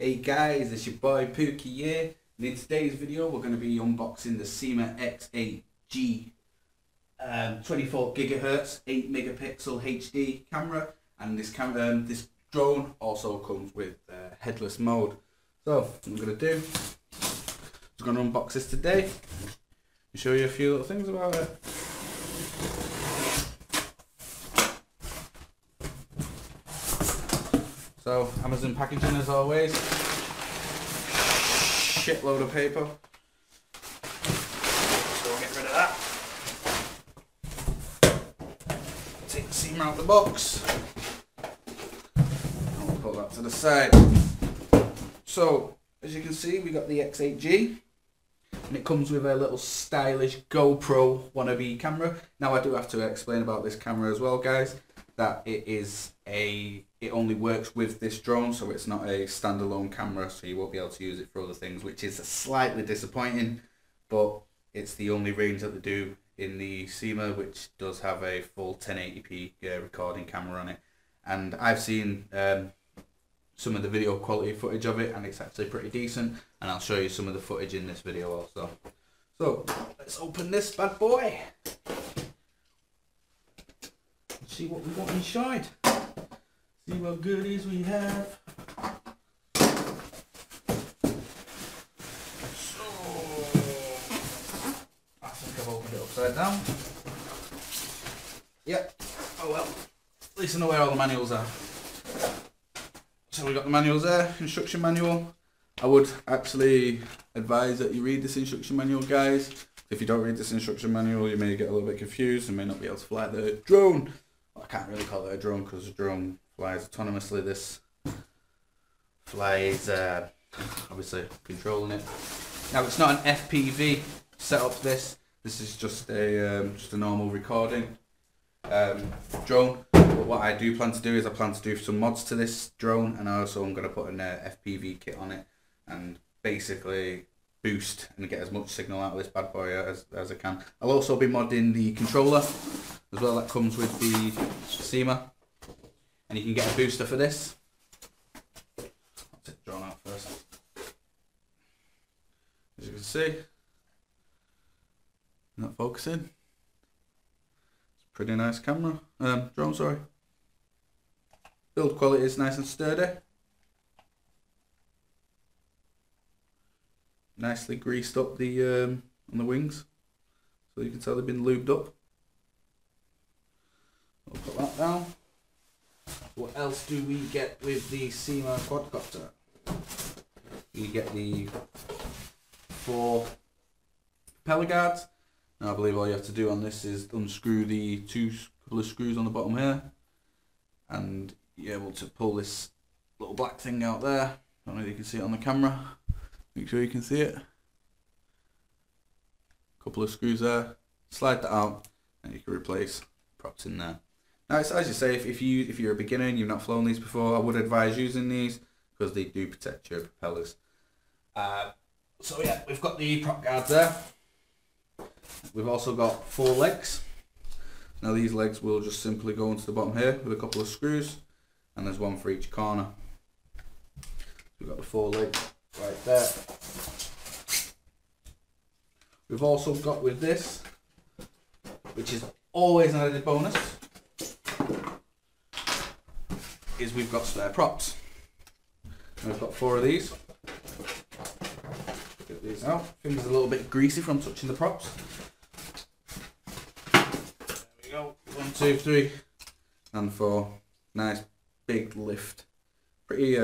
Hey guys, it's your boy Pookie here, and in today's video we're going to be unboxing the Syma x8g 24 gigahertz 8 megapixel HD camera, and this this drone also comes with headless mode. So what I'm going to do is going to unbox this today and show you a few little things about it. So Amazon packaging as always, shitload of paper, so we'll get rid of that. Take the Syma out of the box, and we'll put that to the side. So as you can see, we got the x8g, and it comes with a little stylish GoPro wannabe camera. Now I do have to explain about this camera as well, guys, that it only works with this drone, so it's not a standalone camera, so you won't be able to use it for other things, which is slightly disappointing, but it's the only range that they do in the Syma, which does have a full 1080p recording camera on it. And I've seen some of the video quality footage of it, and it's actually pretty decent, and I'll show you some of the footage in this video also. So let's open this bad boy. See what we got inside. See what goodies we have. So I think I've opened it upside down. Yep. Oh well. At least I know where all the manuals are. So we got the manuals there, instruction manual. I would actually advise that you read this instruction manual, guys. If you don't read this instruction manual, you may get a little bit confused and may not be able to fly the drone. I can't really call it a drone because the drone flies autonomously. This flies obviously controlling it. Now it's not an FPV setup. This is just a normal recording drone. But what I do plan to do is I plan to do some mods to this drone, and also I'm going to put an FPV kit on it and basically boost and get as much signal out of this bad boy as I can. I'll also be modding the controller as well, that comes with the Syma, and you can get a booster for this. I'll take the drone out first. As you can see, not focusing. It's a pretty nice camera, drone, sorry. Build quality is nice and sturdy. Nicely greased up the on the wings, so you can tell they've been lubed up. We'll put that down. What else do we get with the Syma quadcopter? You get the 4 propeller guards. Now I believe all you have to do on this is unscrew the couple of screws on the bottom here, and you're able to pull this little black thing out there. I don't know if you can see it on the camera. Make sure you can see it. Couple of screws there. Slide that out, and you can replace props in there. Now, it's, as you say, if you're a beginner and you've not flown these before, I would advise using these because they do protect your propellers. So yeah, we've got the prop guards there. We've also got 4 legs. Now these legs will just simply go into the bottom here with a couple of screws, and there's one for each corner. We've got the 4 legs right there. We've also got with this, which is always an added bonus, is we've got spare props. And we've got 4 of these. Get these out. Fingers a little bit greasy from touching the props. There we go. 1, 2, 3, and 4. Nice big lift. Pretty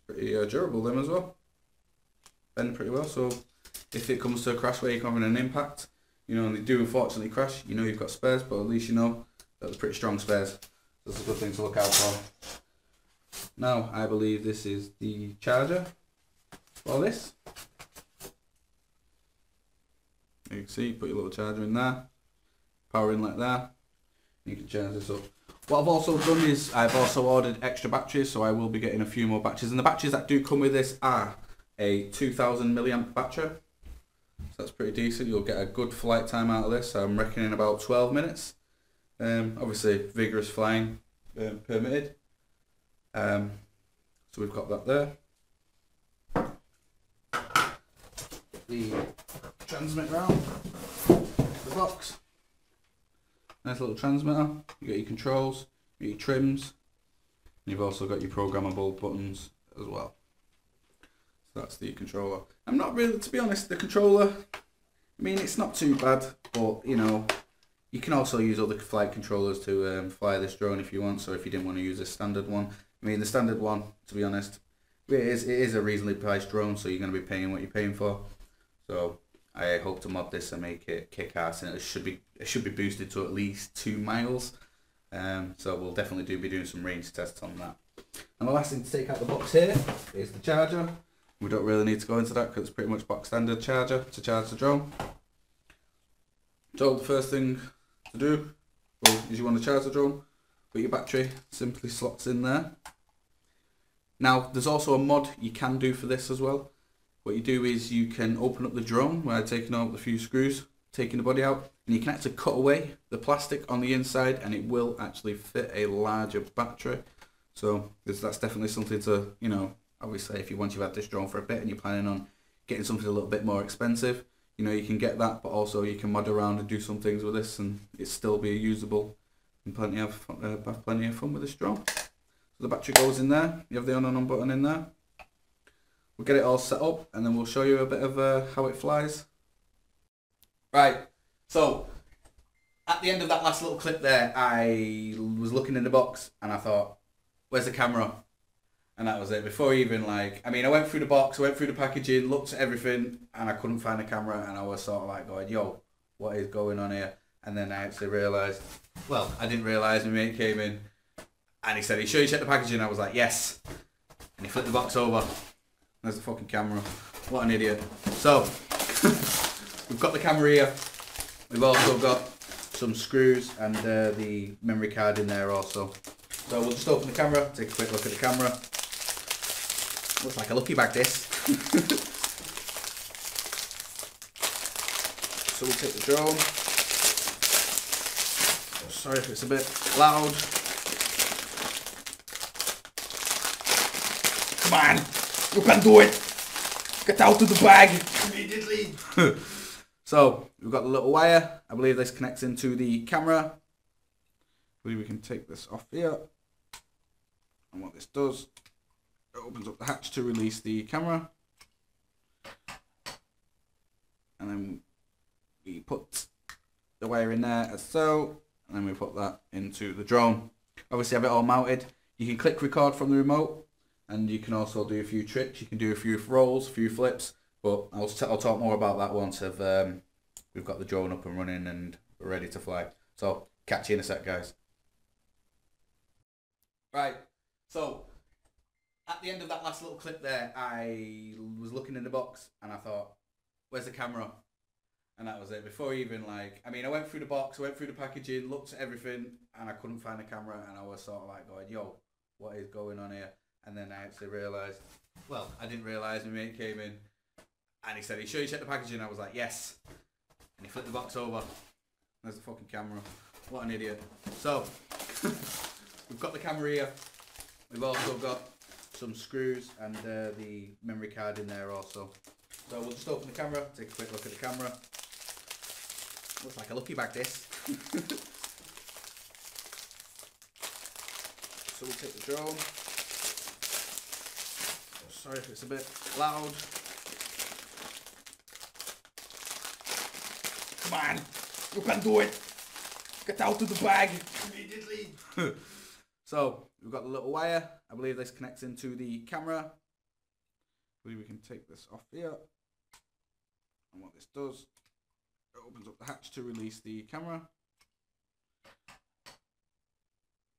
durable them as well. Bend pretty well, so if it comes to a crash where you're having an impact, you know, and they do unfortunately crash, you know you've got spares, but at least you know that they're pretty strong spares. That's a good thing to look out for. Now, I believe this is the charger for this. You can see, put your little charger in there, power in like that, you can charge this up. What I've also done is I've also ordered extra batteries, so I will be getting a few more batteries. And the batteries that do come with this are a 2000 milliamp battery. So that's pretty decent. You'll get a good flight time out of this. I'm reckoning about 12 minutes. Obviously vigorous flying permitted. So we've got that there. The transmitter out the box. Nice little transmitter. You got your controls, you got your trims, and you've also got your programmable buttons as well. So that's the controller. I'm not really, to be honest, the controller, I mean, it's not too bad, but you know, you can also use other flight controllers to fly this drone if you want. So if you didn't want to use a standard one, I mean, the standard one, to be honest, it is a reasonably priced drone, so you're going to be paying what you're paying for. So I hope to mod this and make it kick ass, and it should be boosted to at least 2 miles. So we'll definitely be doing some range tests on that. And the last thing to take out the box here is the charger. We don't really need to go into that because it's pretty much box standard charger to charge the drone. So the first thing to do is you want to charge the drone, put your battery simply slots in there. Now there's also a mod you can do for this as well. What you do is you can open up the drone by taking out the few screws, taking the body out, and you can actually cut away the plastic on the inside, and it will actually fit a larger battery. So that's definitely something to, you know, obviously if once you've had this drone for a bit and you're planning on getting something a little bit more expensive, you know, you can get that, but also you can mod around and do some things with this and it still be usable and have plenty of fun with this drone. So the battery goes in there, you have the on and on button in there. We'll get it all set up and then we'll show you a bit of how it flies. Right, so at the end of that last little clip there, I was looking in the box and I thought, where's the camera? And that was it. Before even I went through the box, went through the packaging, looked at everything, and I couldn't find the camera, and I was sort of like going, yo, what is going on here? And then I actually realised, well, I didn't realise, my mate came in, and he said, are you sure you checked the packaging? I was like, yes. And he flipped the box over. There's the fucking camera. What an idiot. So, we've got the camera here. We've also got some screws and the memory card in there also. So we'll just open the camera, take a quick look at the camera. Looks like a lucky bag, this. So we'll take the drone. Sorry if it's a bit loud. Come on, you can do it. Get out of the bag immediately. So we've got the little wire. I believe this connects into the camera. I believe we can take this off here. And what this does, it opens up the hatch to release the camera. And then we put the wire in there as so. And then we put that into the drone. Obviously have it all mounted. You can click record from the remote. And you can also do a few tricks. You can do a few rolls, a few flips. But I'll talk more about that once we've got the drone up and running and we're ready to fly. So catch you in a sec, guys. Right. So, at the end of that last little clip there, I was looking in the box and I thought, where's the camera? And that was it. Before even I went through the box, went through the packaging, looked at everything, and I couldn't find the camera, and I was sort of like going, yo, what is going on here? And then I actually realised, well, I didn't realise, my mate came in, and he said, are you sure you checked the packaging? I was like, yes. And he flipped the box over. There's the fucking camera. What an idiot. So, we've got the camera here. We've also got some screws and the memory card in there also. So we'll just open the camera, take a quick look at the camera. Looks like a lucky bag, this. So we'll take the drone. Sorry if it's a bit loud. Come on, you can do it. Get out of the bag immediately. So we've got the little wire. I believe this connects into the camera. I believe we can take this off here. And what this does, it opens up the hatch to release the camera.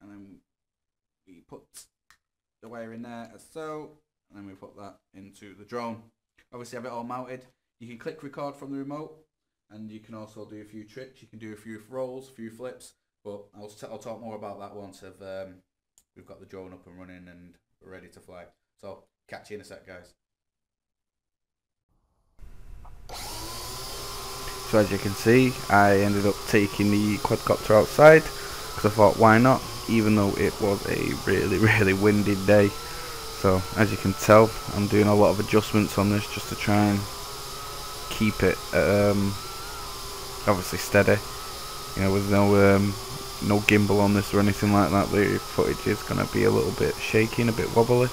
And then we put the wire in there as so. And then we put that into the drone. Obviously have it all mounted. You can click record from the remote. And you can also do a few tricks. You can do a few rolls, a few flips. But I'll talk more about that once we've got the drone up and running and we're ready to fly. So catch you in a sec, guys. So as you can see, I ended up taking the quadcopter outside because I thought, why not, even though it was a really windy day. So as you can tell, I'm doing a lot of adjustments on this just to try and keep it obviously steady, you know, with no gimbal on this or anything like that. The footage is going to be a little bit shaky and a bit wobbly,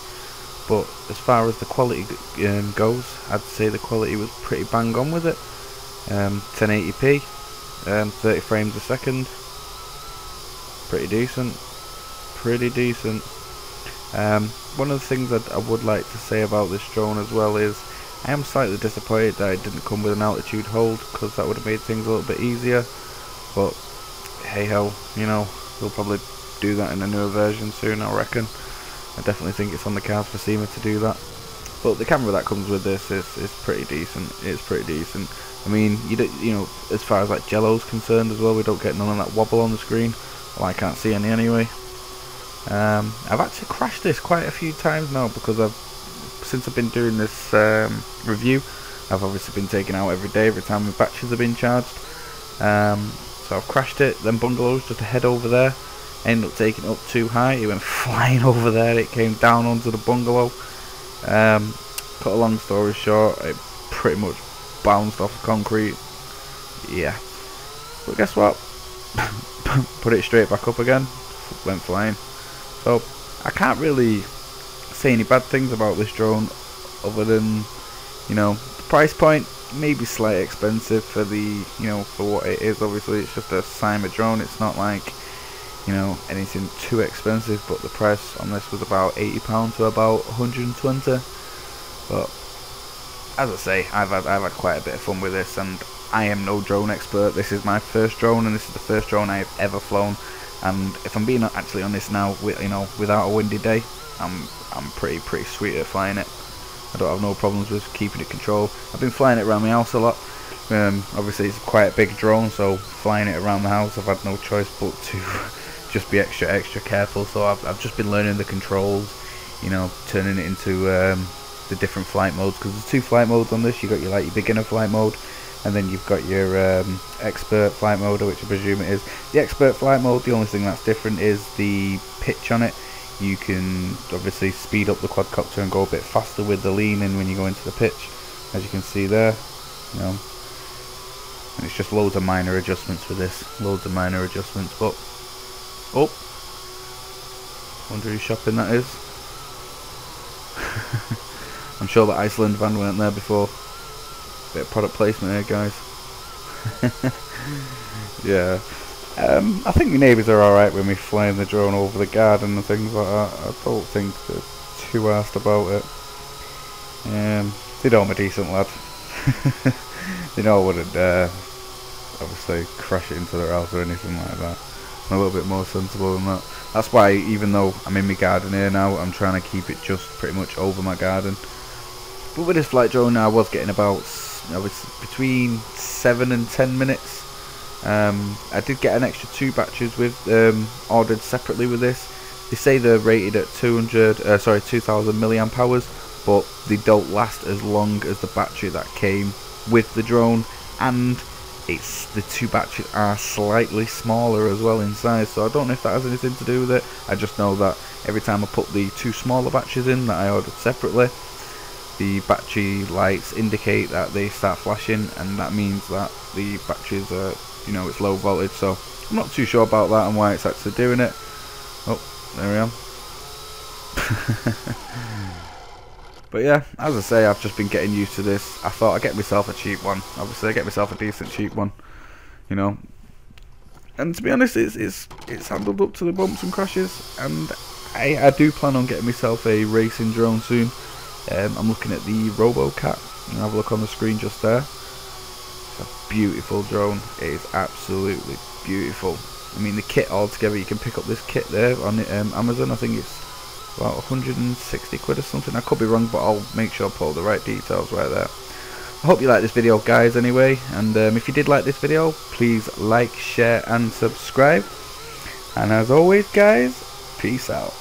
but as far as the quality goes, I'd say the quality was pretty bang on with it. 1080p, 30 frames a second, pretty decent. One of the things that I would like to say about this drone as well is I am slightly disappointed that it didn't come with an altitude hold, because that would have made things a little bit easier, but hey ho, you know, we'll probably do that in a newer version soon, I reckon. I definitely think it's on the cards for Syma to do that. But the camera that comes with this is pretty decent. It's pretty decent. I mean, you know, as far as like Jello's concerned as well, we don't get none of that wobble on the screen. Well, I can't see any anyway. I've actually crashed this quite a few times now, because since I've been doing this review, I've obviously been taking out every day, every time my batteries have been charged. So I've crashed it. Then bungalows just to head over there. Ended up taking it up too high. It went flying over there. It came down onto the bungalow. Cut a long story short, it pretty much bounced off the concrete. Yeah. But guess what? Put it straight back up again. Went flying. So I can't really say any bad things about this drone, other than, you know, the price point may be slightly expensive for the, you know, for what it is. Obviously it's just a Syma drone, it's not like, you know, anything too expensive, but the price on this was about £80 to about 120. But as I say, I've had quite a bit of fun with this, and I am no drone expert. This is my first drone, and this is the first drone I have ever flown. And if I'm being actually honest now, you know, without a windy day, I'm pretty sweet at flying it. I don't have no problems with keeping it controlled. I've been flying it around my house a lot. Obviously it's quite a big drone, so flying it around the house, I've had no choice but to just be extra careful. So I've just been learning the controls, you know, turning it into the different flight modes, because there's 2 flight modes on this. You've got your beginner flight mode, and then you've got your expert flight mode, which I presume it is. The expert flight mode, the only thing that's different is the pitch on it. You can obviously speed up the quadcopter and go a bit faster with the lean in when you go into the pitch, as you can see there, you know. And it's just loads of minor adjustments for this, loads of minor adjustments. But oh, wonder whose shopping that is. I'm sure the Iceland van went there before. Bit of product placement here, guys. Yeah. I think the neighbours are alright when we flying the drone over the garden and things like that. I don't think they're too arsed about it. They know I'm a decent lad. They know I wouldn't obviously crash it into their house or anything like that. I'm a little bit more sensible than that. That's why, even though I'm in my garden here now, I'm trying to keep it just pretty much over my garden. But with this flight drone, I was getting about, I was between 7 and 10 minutes. I did get an extra 2 batteries with ordered separately with this. They say they're rated at 2000 milliamp hours, but they don't last as long as the battery that came with the drone, and the 2 batteries are slightly smaller as well in size. So I don't know if that has anything to do with it. I just know that every time I put the 2 smaller batteries in that I ordered separately, the battery lights indicate that they start flashing, and that means that the batteries are, you know, it's low voltage. So I'm not too sure about that and why it's actually doing it. Oh, there we are. But yeah, as I say, I've just been getting used to this. I thought I'd get myself a cheap one. Obviously I get myself a decent cheap one, you know. And to be honest, it's handled up to the bumps and crashes, and I do plan on getting myself a racing drone soon. I'm looking at the RoboCat, and have a look on the screen just there. It's a beautiful drone. It is absolutely beautiful. I mean, the kit altogether, you can pick up this kit there on Amazon. I think it's about 160 quid or something. I could be wrong, but I'll make sure I put all the right details right there. I hope you like this video, guys, anyway. And if you did like this video, please like, share and subscribe. And as always, guys, peace out.